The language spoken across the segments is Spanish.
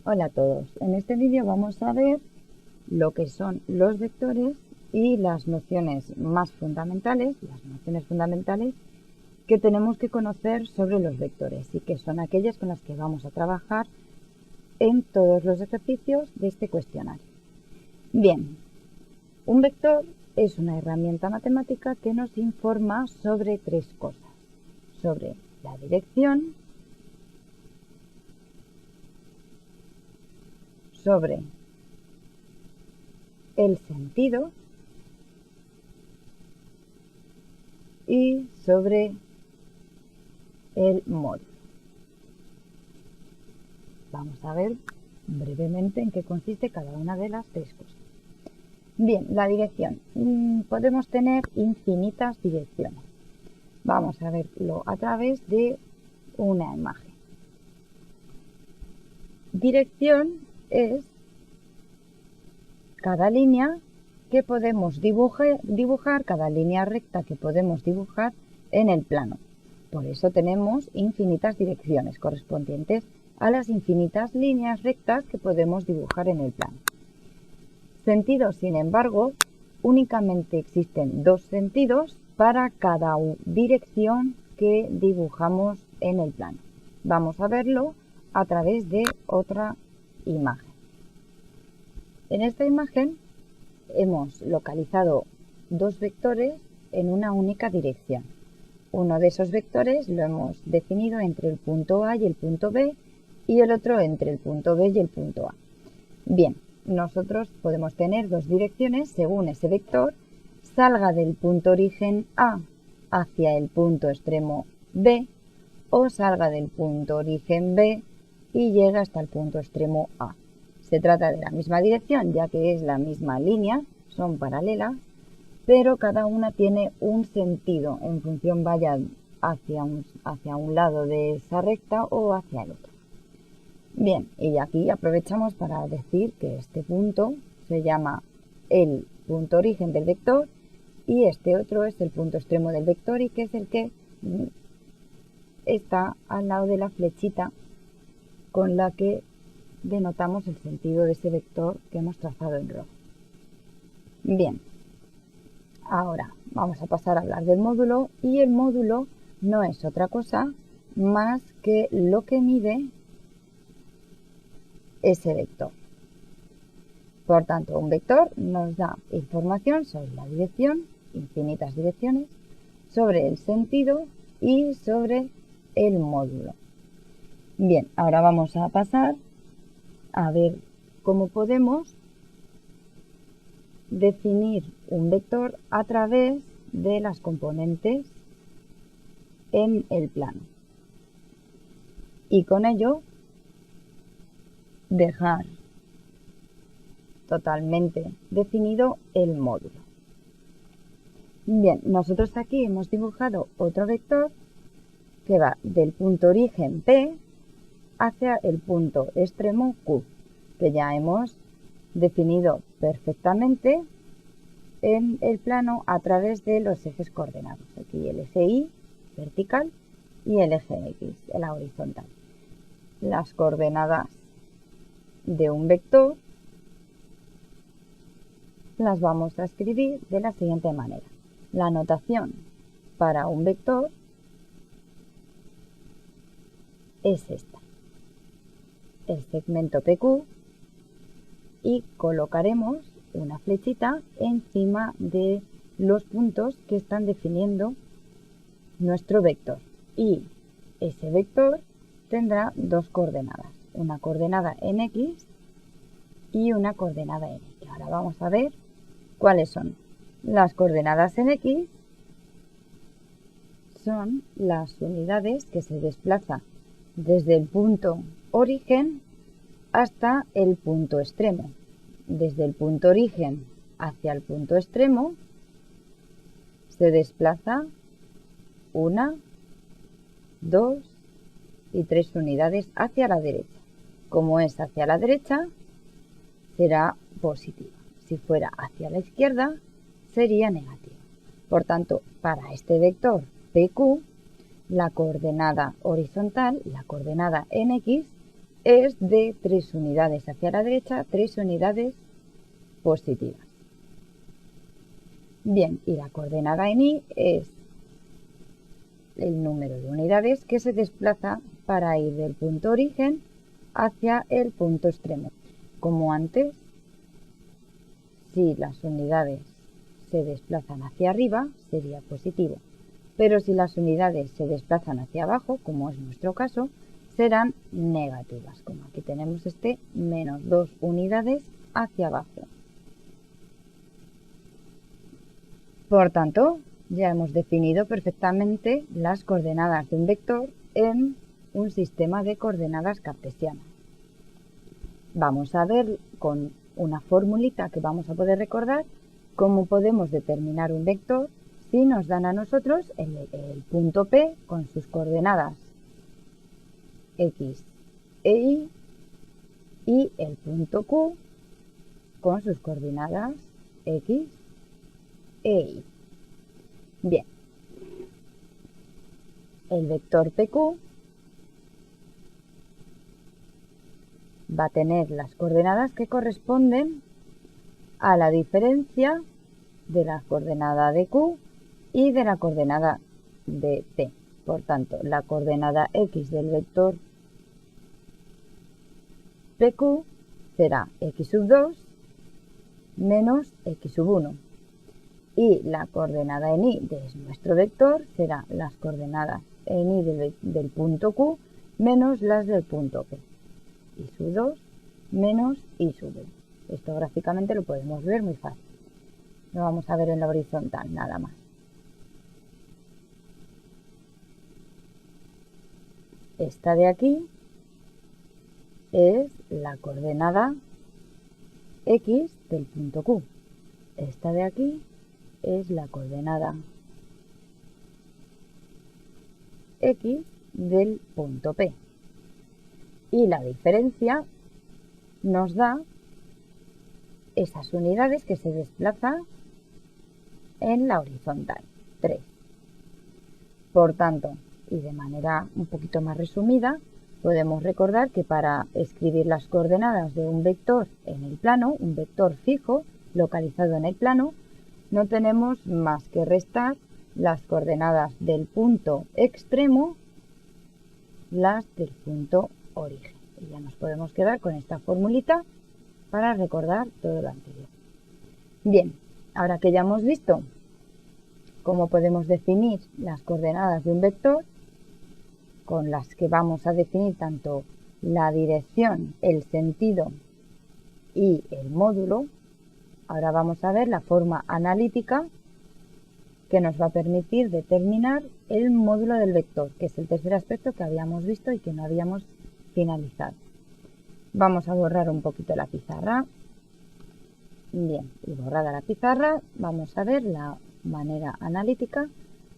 Hola a todos, en este vídeo vamos a ver lo que son los vectores y las nociones más fundamentales, que tenemos que conocer sobre los vectores y que son aquellas con las que vamos a trabajar en todos los ejercicios de este cuestionario. Bien, un vector es una herramienta matemática que nos informa sobre tres cosas: sobre la dirección, sobre el sentido y sobre el módulo. Vamos a ver brevemente en qué consiste cada una de las tres cosas. Bien, la dirección. Podemos tener infinitas direcciones. Vamos a verlo a través de una imagen. Dirección es cada línea que podemos dibujar, cada línea recta que podemos dibujar en el plano. Por eso tenemos infinitas direcciones correspondientes a las infinitas líneas rectas que podemos dibujar en el plano. Sentido, sin embargo, únicamente existen dos sentidos para cada dirección que dibujamos en el plano. Vamos a verlo a través de otra imagen. En esta imagen hemos localizado dos vectores en una única dirección. Uno de esos vectores lo hemos definido entre el punto A y el punto B y el otro entre el punto B y el punto A. Bien, nosotros podemos tener dos direcciones según ese vector salga del punto origen A hacia el punto extremo B o salga del punto origen B y llega hasta el punto extremo A. Se trata de la misma dirección, ya que es la misma línea, son paralelas, pero cada una tiene un sentido en función vaya hacia un lado de esa recta o hacia el otro. Bien, y aquí aprovechamos para decir que este punto se llama el punto origen del vector y este otro es el punto extremo del vector y que es el que está al lado de la flechita con la que denotamos el sentido de ese vector que hemos trazado en rojo. Bien, ahora vamos a pasar a hablar del módulo, y el módulo no es otra cosa más que lo que mide ese vector. Por tanto, un vector nos da información sobre la dirección, infinitas direcciones, sobre el sentido y sobre el módulo. Bien, ahora vamos a pasar a ver cómo podemos definir un vector a través de las componentes en el plano. Y con ello dejar totalmente definido el módulo. Bien, nosotros aquí hemos dibujado otro vector que va del punto origen P hacia el punto extremo Q, que ya hemos definido perfectamente en el plano a través de los ejes coordenados. Aquí el eje Y vertical y el eje X, la horizontal. Las coordenadas de un vector las vamos a escribir de la siguiente manera. La notación para un vector es esta: el segmento PQ, y colocaremos una flechita encima de los puntos que están definiendo nuestro vector, y ese vector tendrá dos coordenadas, una coordenada en X y una coordenada en Y. Ahora vamos a ver cuáles son. Las coordenadas en X son las unidades que se desplazan desde el punto origen hasta el punto extremo. Desde el punto origen hacia el punto extremo se desplaza 1, 2 y 3 unidades hacia la derecha. Como es hacia la derecha, será positiva. Si fuera hacia la izquierda, sería negativa. Por tanto, para este vector PQ, la coordenada horizontal, la coordenada en X, es de 3 unidades hacia la derecha, 3 unidades positivas. Bien, y la coordenada en y es el número de unidades que se desplaza para ir del punto origen hacia el punto extremo. Como antes, si las unidades se desplazan hacia arriba, sería positivo. Pero si las unidades se desplazan hacia abajo, como es nuestro caso, serán negativas. Como aquí tenemos este menos 2 unidades hacia abajo. Por tanto, ya hemos definido perfectamente las coordenadas de un vector en un sistema de coordenadas cartesianas. Vamos a ver con una formulita que vamos a poder recordar cómo podemos determinar un vector si nos dan a nosotros el punto P con sus coordenadas X e Y el punto Q con sus coordenadas X e Y. Bien, el vector PQ va a tener las coordenadas que corresponden a la diferencia de la coordenada de Q y de la coordenada de P. Por tanto, la coordenada X del vector PQ será X sub 2 menos X sub 1. Y la coordenada en Y de nuestro vector será las coordenadas en Y del punto Q menos las del punto P. Y sub 2 menos Y sub 1. Esto gráficamente lo podemos ver muy fácil. Lo vamos a ver en la horizontal, nada más. Esta de aquí es la coordenada X del punto Q. Esta de aquí es la coordenada X del punto P. Y la diferencia nos da esas unidades que se desplazan en la horizontal, 3. Por tanto, y de manera un poquito más resumida, podemos recordar que para escribir las coordenadas de un vector en el plano, un vector fijo localizado en el plano, no tenemos más que restar las coordenadas del punto extremo, las del punto origen. Y ya nos podemos quedar con esta formulita para recordar todo lo anterior. Bien, ahora que ya hemos visto cómo podemos definir las coordenadas de un vector, con las que vamos a definir tanto la dirección, el sentido y el módulo, ahora vamos a ver la forma analítica que nos va a permitir determinar el módulo del vector, que es el tercer aspecto que habíamos visto y que no habíamos finalizado. Vamos a borrar un poquito la pizarra. Bien, y borrada la pizarra, vamos a ver la manera analítica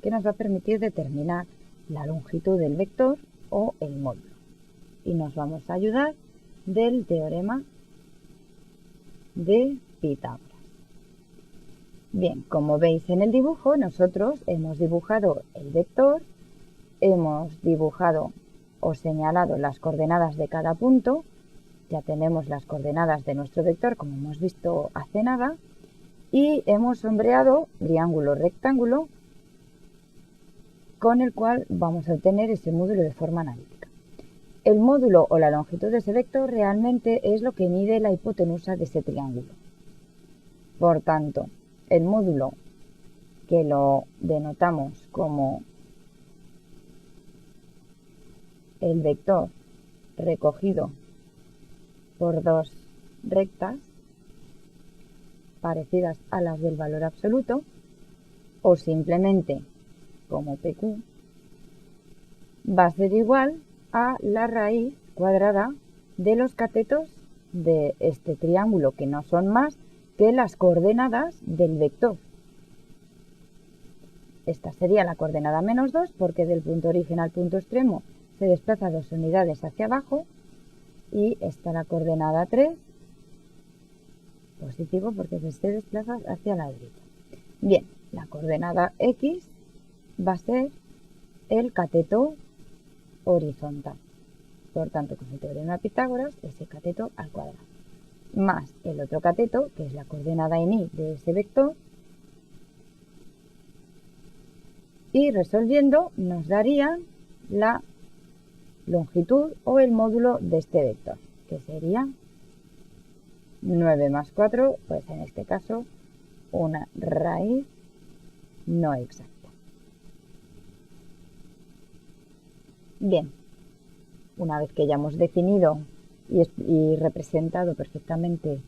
que nos va a permitir determinar la longitud del vector o el módulo. Y nos vamos a ayudar del teorema de Pitágoras. Bien, como veis en el dibujo, nosotros hemos dibujado el vector, hemos dibujado o señalado las coordenadas de cada punto, ya tenemos las coordenadas de nuestro vector, como hemos visto hace nada, y hemos sombreado triángulo rectángulo con el cual vamos a obtener ese módulo de forma analítica. El módulo o la longitud de ese vector realmente es lo que mide la hipotenusa de ese triángulo. Por tanto, el módulo, que lo denotamos como el vector recogido por dos rectas parecidas a las del valor absoluto, o simplemente como PQ, va a ser igual a la raíz cuadrada de los catetos de este triángulo, que no son más que las coordenadas del vector. Esta sería la coordenada menos 2, porque del punto origen al punto extremo se desplaza 2 unidades hacia abajo, y esta la coordenada 3, positivo porque se desplaza hacia la derecha. Bien, la coordenada X va a ser el cateto horizontal. Por tanto, con el teorema de Pitágoras, ese cateto al cuadrado, más el otro cateto, que es la coordenada en y de ese vector, y resolviendo nos daría la longitud o el módulo de este vector, que sería 9 más 4, pues en este caso una raíz no exacta. Bien, una vez que ya hemos definido y representado perfectamente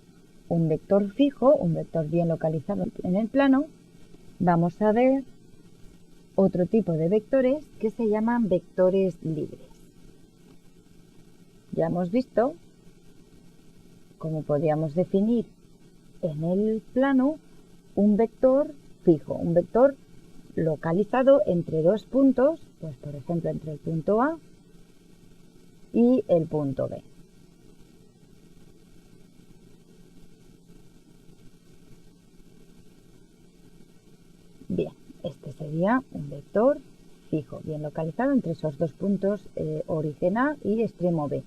un vector fijo, un vector bien localizado en el plano, vamos a ver otro tipo de vectores que se llaman vectores libres. Ya hemos visto cómo podríamos definir en el plano un vector fijo, un vector localizado entre dos puntos, pues por ejemplo entre el punto A y el punto B. Bien, este sería un vector fijo, bien localizado entre esos dos puntos, origen A y extremo B.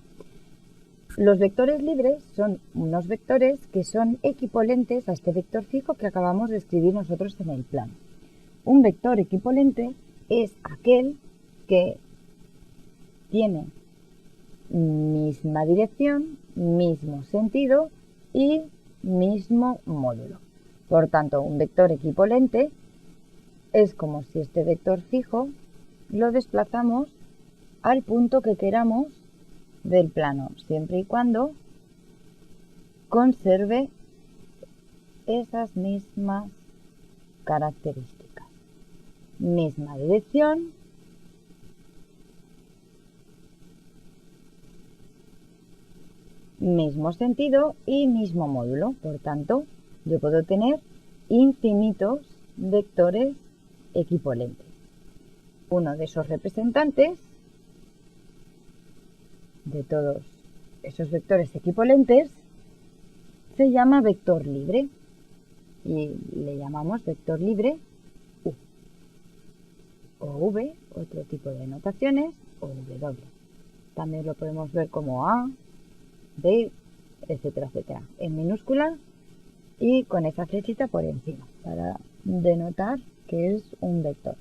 Los vectores libres son unos vectores que son equivalentes a este vector fijo que acabamos de escribir nosotros en el plano. Un vector equivalente es aquel que tiene misma dirección, mismo sentido y mismo módulo. Por tanto, un vector equivalente es como si este vector fijo lo desplazamos al punto que queramos del plano, siempre y cuando conserve esas mismas características. Misma dirección, mismo sentido y mismo módulo. Por tanto, yo puedo tener infinitos vectores equivalentes. Uno de esos representantes de todos esos vectores equivalentes se llama vector libre y le llamamos vector libre U o V, otro tipo de notaciones, o W. También lo podemos ver como A, B, etcétera, etcétera, en minúscula y con esa flechita por encima para denotar que es un vector.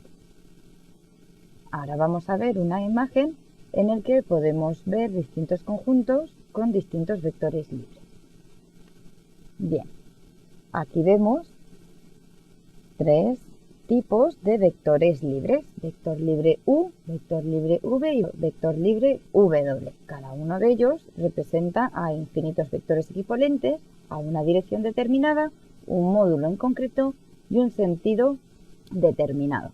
Ahora vamos a ver una imagen en la que podemos ver distintos conjuntos con distintos vectores libres. Bien, aquí vemos tres tipos de vectores libres: vector libre U, vector libre V y vector libre W. Cada uno de ellos representa a infinitos vectores equivalentes, a una dirección determinada, un módulo en concreto y un sentido determinado.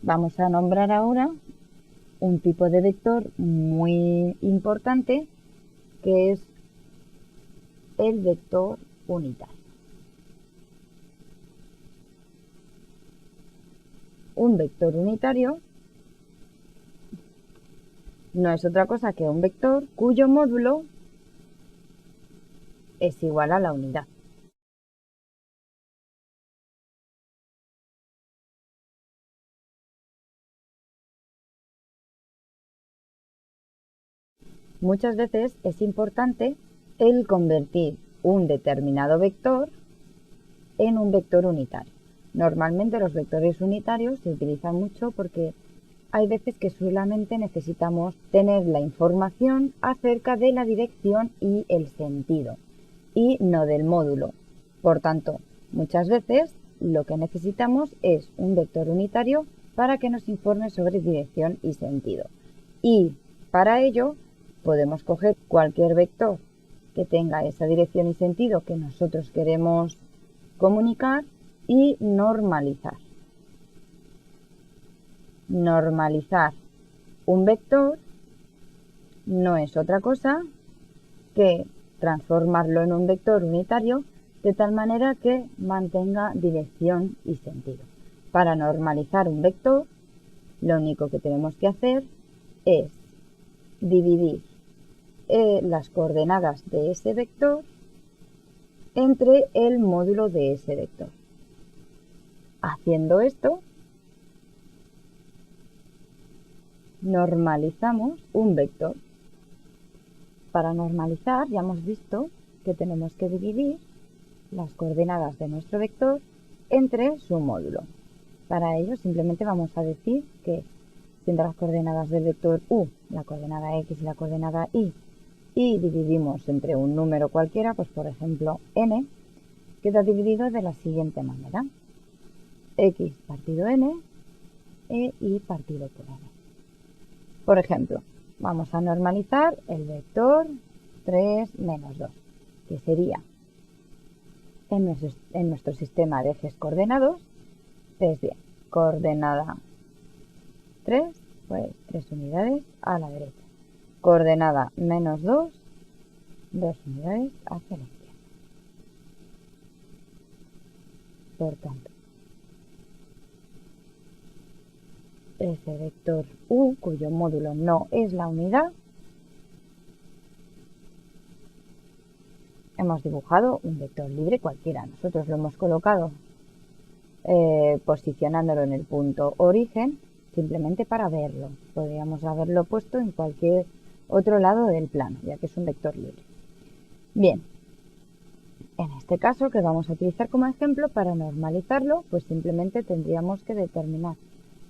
Vamos a nombrar ahora un tipo de vector muy importante, que es el vector unitario. Un vector unitario no es otra cosa que un vector cuyo módulo es igual a la unidad. Muchas veces es importante el convertir un determinado vector en un vector unitario. Normalmente los vectores unitarios se utilizan mucho porque hay veces que solamente necesitamos tener la información acerca de la dirección y el sentido, y no del módulo. Por tanto, muchas veces lo que necesitamos es un vector unitario para que nos informe sobre dirección y sentido. Y para ello podemos coger cualquier vector que tenga esa dirección y sentido que nosotros queremos comunicar y normalizar. Normalizar un vector no es otra cosa que transformarlo en un vector unitario de tal manera que mantenga dirección y sentido. Para normalizar un vector, lo único que tenemos que hacer es dividir las coordenadas de ese vector entre el módulo de ese vector. Haciendo esto, normalizamos un vector. Para normalizar ya hemos visto que tenemos que dividir las coordenadas de nuestro vector entre su módulo. Para ello simplemente vamos a decir que siendo las coordenadas del vector u, la coordenada x y la coordenada y dividimos entre un número cualquiera, pues por ejemplo n, queda dividido de la siguiente manera: x partido n e y partido por n. Por ejemplo, vamos a normalizar el vector 3 menos 2, que sería en nuestro sistema de ejes coordenados, pues bien, coordenada 3, pues 3 unidades a la derecha. Coordenada menos 2, 2 unidades hacia la izquierda. Por tanto, ese vector u, cuyo módulo no es la unidad, hemos dibujado un vector libre cualquiera. Nosotros lo hemos colocado posicionándolo en el punto origen, simplemente para verlo. Podríamos haberlo puesto en cualquier otro lado del plano, ya que es un vector libre. Bien, en este caso, que vamos a utilizar como ejemplo para normalizarlo, pues simplemente tendríamos que determinar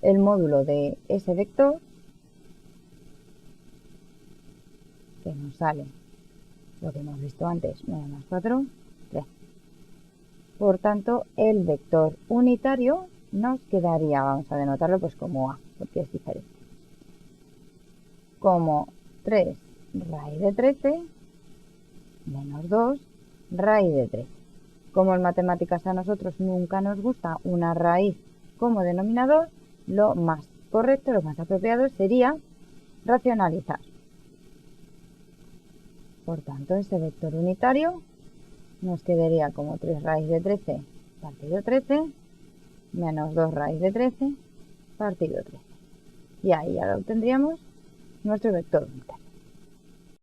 el módulo de ese vector, que nos sale lo que hemos visto antes, 9 más 4, 3. Por tanto, el vector unitario nos quedaría, vamos a denotarlo pues como A, porque es diferente, como 3 raíz de 13 menos 2 raíz de 13. Como en matemáticas a nosotros nunca nos gusta una raíz como denominador, lo más correcto, lo más apropiado sería racionalizar. Por tanto, ese vector unitario nos quedaría como 3 raíz de 13 partido 13 menos 2 raíz de 13 partido 13. Y ahí ya lo obtendríamos nuestro vector unitario.